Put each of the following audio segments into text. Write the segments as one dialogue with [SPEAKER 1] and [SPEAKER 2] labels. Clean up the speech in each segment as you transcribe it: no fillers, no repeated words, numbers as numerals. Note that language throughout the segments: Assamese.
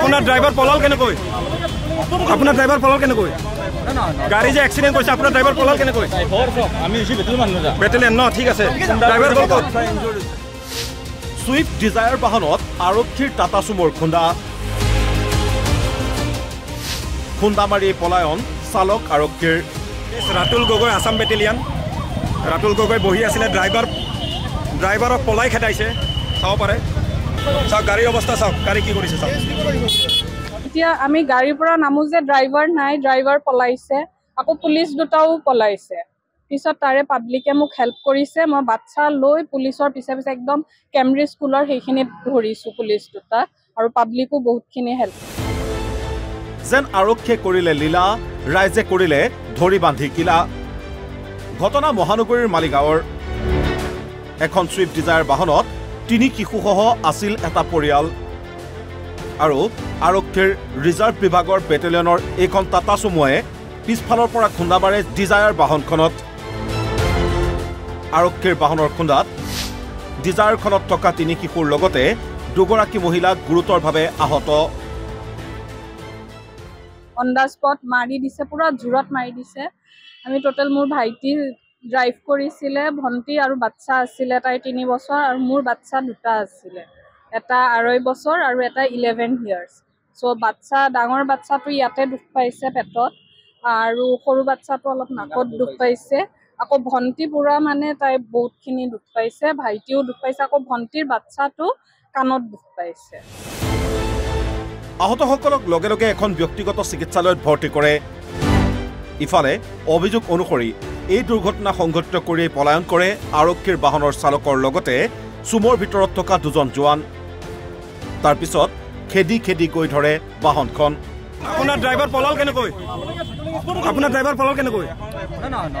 [SPEAKER 1] আপোনাৰ ড্ৰাইভাৰ পলাল কেনেকৈ আপোনাৰ ড্ৰাইভাৰ পলাল কেনেকৈ গাড়ী যে এক্সিডেণ্ট কৰিছে আপোনাৰ ড্ৰাইভাৰ পলাল কেনেকৈ
[SPEAKER 2] আমি
[SPEAKER 1] বেটেলিয়ান ন ঠিক আছে ড্ৰাইভাৰ ক'ত
[SPEAKER 3] ছুইফ্ট ডিজায়াৰ বাহনত আৰক্ষীৰ টাটা চুমৰ খুন্দা মাৰি পলায়ন চালক আৰক্ষীৰ
[SPEAKER 1] ৰাতুল গগৈ আছাম বেটেলিয়ান ৰাতুল গগৈ বহি আছিলে ড্ৰাইভাৰক পলাই খেদাইছে চাব পাৰে চাওক গাড়ীৰ অৱস্থা চাওক গাড়ী কি কৰিছে চাওক
[SPEAKER 4] এতিয়া আমি গাড়ীৰ পৰা নামো যে ড্ৰাইভাৰ নাই ড্ৰাইভাৰ পলাইছে আকৌ পুলিচ দুটাও পলাইছে পিছত তাৰে পাব্লিকে মোক হেল্প কৰিছে মই বাচ্চা লৈ পুলিচৰ পিছে পিছে একদম কেম্ব্ৰিজ স্কুলৰ সেইখিনিত ধৰিছোঁ পুলিচ দুটা আৰু পাব্লিকো বহুতখিনি হেল্প
[SPEAKER 3] যেন আৰক্ষীয়ে কৰিলে লীলা ৰাইজে কৰিলে ধৰি বান্ধি কিলা ঘটনা মহানগৰীৰ মালিগাঁৱৰ এখন ছুইফ্ট ডিজায়াৰ বাহনত 3 শিশুসহ আছিল এটা পৰিয়াল আৰু আৰক্ষীৰ ৰিজাৰ্ভ বিভাগৰ বেটেলিয়নৰ এইখন টাটা চুমুৱে পিছফালৰ পৰা খুন্দা মাৰে ডিজায়াৰ বাহনখনত আৰক্ষীৰ বাহনৰ খুন্দাত ডিজায়াৰখনত থকা 3 শিশুৰ লগতে দুগৰাকী মহিলা গুৰুতৰভাৱে আহত
[SPEAKER 4] অন দা স্পট মাৰি দিছে পুৰা জোৰত মাৰি দিছে আমি টোটেল মোৰ ভাইটি ড্ৰাইভ কৰিছিলে ভণ্টি আৰু বাচ্চা আছিলে তাই 3 বছৰ আৰু মোৰ বাচ্চা দুটা আছিলে এটা 2.5 বছৰ আৰু এটা 11 ইয়াৰ্ছ সো বাচ্চা ডাঙৰ বাচ্চাটো ইয়াতে দুখ পাইছে পেটত আৰু সৰু বাচ্চাটো অলপ নাকত দুখ পাইছে আকৌ ভণ্টি পুৰা মানে তাই বহুতখিনি দুখ পাইছে ভাইটিও দুখ পাইছে আকৌ ভণ্টিৰ বাচ্চাটো কাণত দুখ পাইছে
[SPEAKER 3] আহতসকলক লগে লগে এখন ব্যক্তিগত চিকিৎসালয়ত ভৰ্তি কৰে ইফালে অভিযোগ অনুসৰি এই দুৰ্ঘটনা সংঘটিত কৰি পলায়ন কৰে আৰক্ষীৰ বাহনৰ চালকৰ লগতে চুমৰ ভিতৰত থকা দুজন জোৱান তাৰ পিছত খেদি গৈ ধৰে বাহনখন
[SPEAKER 1] আপোনাৰ ড্ৰাইভাৰ পলাল কেনেকৈ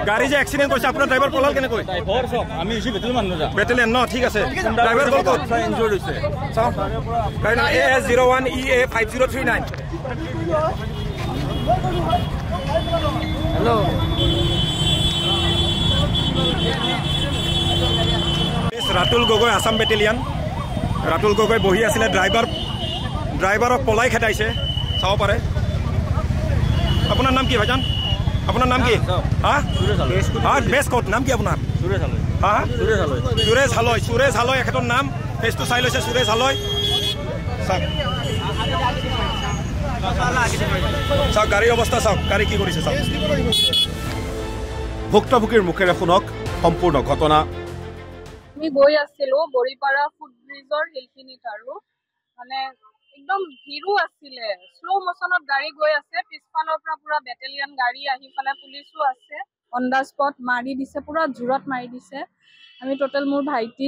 [SPEAKER 1] গাড়ী যে এক্সিডেণ্ট কৰিছে আপোনাৰ ড্ৰাইভাৰ পলাল কেনেকৈ
[SPEAKER 2] আমি
[SPEAKER 1] বেটেলিয়ান ন ঠিক আছে ড্ৰাইভাৰ ক'ত
[SPEAKER 2] ইনজৰ্ড হৈছে
[SPEAKER 1] চাওক গাড়ী AS01 EA 5039
[SPEAKER 2] hello'
[SPEAKER 1] Ratul Gogoi Assam battalion Ratul Gogoi বহি আছিলে ড্ৰাইভাৰক পলাই খেদাইছে চাব পাৰে আপোনাৰ নাম কি ভাইজান আপোনাৰ নাম কি বেষ্ট ক'ত নাম কি আপোনাৰ সুৰেশ হালৈ এখেতৰ নাম ফেচটো চাই লৈছে সুৰেশ হালৈ চাওক গাড়ীৰ অৱস্থা চাওক গাড়ী কি কৰিছে চাওক
[SPEAKER 3] ভুক্তভোগীৰ মুখেৰে শুনক সম্পূৰ্ণ ঘটনা
[SPEAKER 4] আমি গৈ আছিলো বৰিপাৰা ফুড ব্ৰিজৰ সেইখিনিত আৰু মানে একদম ভিৰো আছিলে স্লো মোশনত গাড়ী গৈ আছে পিছফালৰ পৰা পুৰা বেটেলিয়ান গাড়ী আহি ফালে পুলিচো আছে অন দা স্পট মাৰি দিছে পুৰা জোৰত মাৰি দিছে আমি টোটেল মোৰ ভাইটি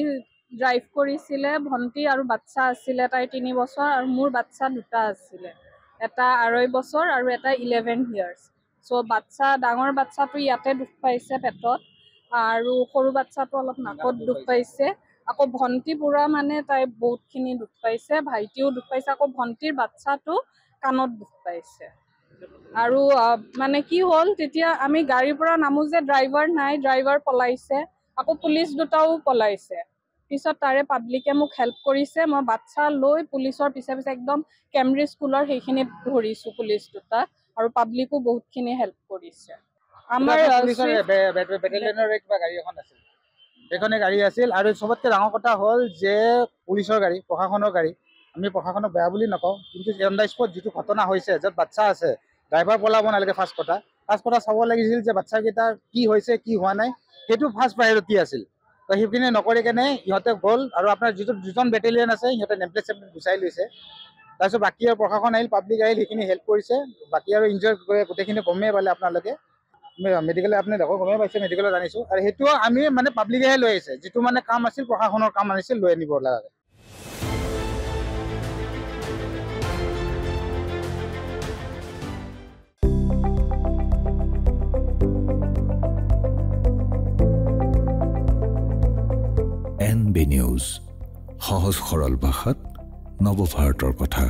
[SPEAKER 4] ড্ৰাইভ কৰিছিলে ভণ্টি আৰু বাচ্চা আছিলে তাই 3 বছৰ আৰু মোৰ বাচ্চা দুটা আছিলে এটা 2.5 বছৰ আৰু এটা 11 ইয়াৰ্ছ সো বাচ্চা ডাঙৰ বাচ্চাটো ইয়াতে দুখ পাইছে পেটত আৰু সৰু বাচ্চাটো অলপ নাকত দুখ পাইছে আকৌ ভণ্টি পুৰা মানে তাই বহুতখিনি দুখ পাইছে ভাইটিও দুখ পাইছে আকৌ ভণ্টিৰ বাচ্চাটো কাণত দুখ পাইছে আৰু মানে কি হ'ল তেতিয়া আমি গাড়ীৰ পৰা নামো যে ড্ৰাইভাৰ নাই ড্ৰাইভাৰ পলাইছে আকৌ পুলিচ দুটাও পলাইছে পিছত তাৰে পাব্লিকে মোক হেল্প কৰিছে মই বাচ্চা লৈ পুলিচৰ পিছে পিছে একদম কেম্ব্ৰিজ স্কুলৰ সেইখিনিত ধৰিছোঁ পুলিচ দুটা আৰু পাব্লিকো বহুতখিনি হেল্প কৰিছে আমাৰ
[SPEAKER 2] বেটেলিয়নৰ কিবা গাড়ী এখন আছিল এইখনে গাড়ী আছিল আৰু চবতকৈ ডাঙৰ কথা হ'ল যে পুলিচৰ গাড়ী প্ৰশাসনৰ গাড়ী আমি প্ৰশাসনক বেয়া বুলি নকওঁ কিন্তু অন দা স্পট যিটো ঘটনা হৈছে য'ত বাচ্চা আছে ড্ৰাইভাৰ পলাব নালাগে ফাৰ্ষ্ট কথা চাব লাগিছিল যে বাচ্চাকেইটাৰ কি হৈছে কি হোৱা নাই সেইটো ফাৰ্ষ্ট প্ৰায়ৰিটি আছিল তো সেইখিনি নকৰি কেনে ইহঁতে গ'ল আৰু আপোনাৰ দুজন বেটেলিয়ন আছে সিহঁতে নেমপ্লেট চেমপ্লেট গুচাই লৈছে তাৰপিছত বাকী আৰু প্ৰশাসন আহিল পাব্লিক আহিল সেইখিনি হেল্প কৰিছে বাকী আৰু ইনজয় গোটেইখিনি গমেই পালে আপোনালোকে মেডিকেল আপুনি দেখো গমেই পাইছে মেডিকেলত আনিছোঁ আৰু সেইটো আমি মানে পাব্লিকেহে লৈ আহিছে যিটো মানে কাম আছিল প্ৰশাসনৰ কাম আনিছিল লৈ আনিব লাগে
[SPEAKER 5] NB নিউজ সহজ সৰল ভাষাত নৱভাৰতৰ কথা।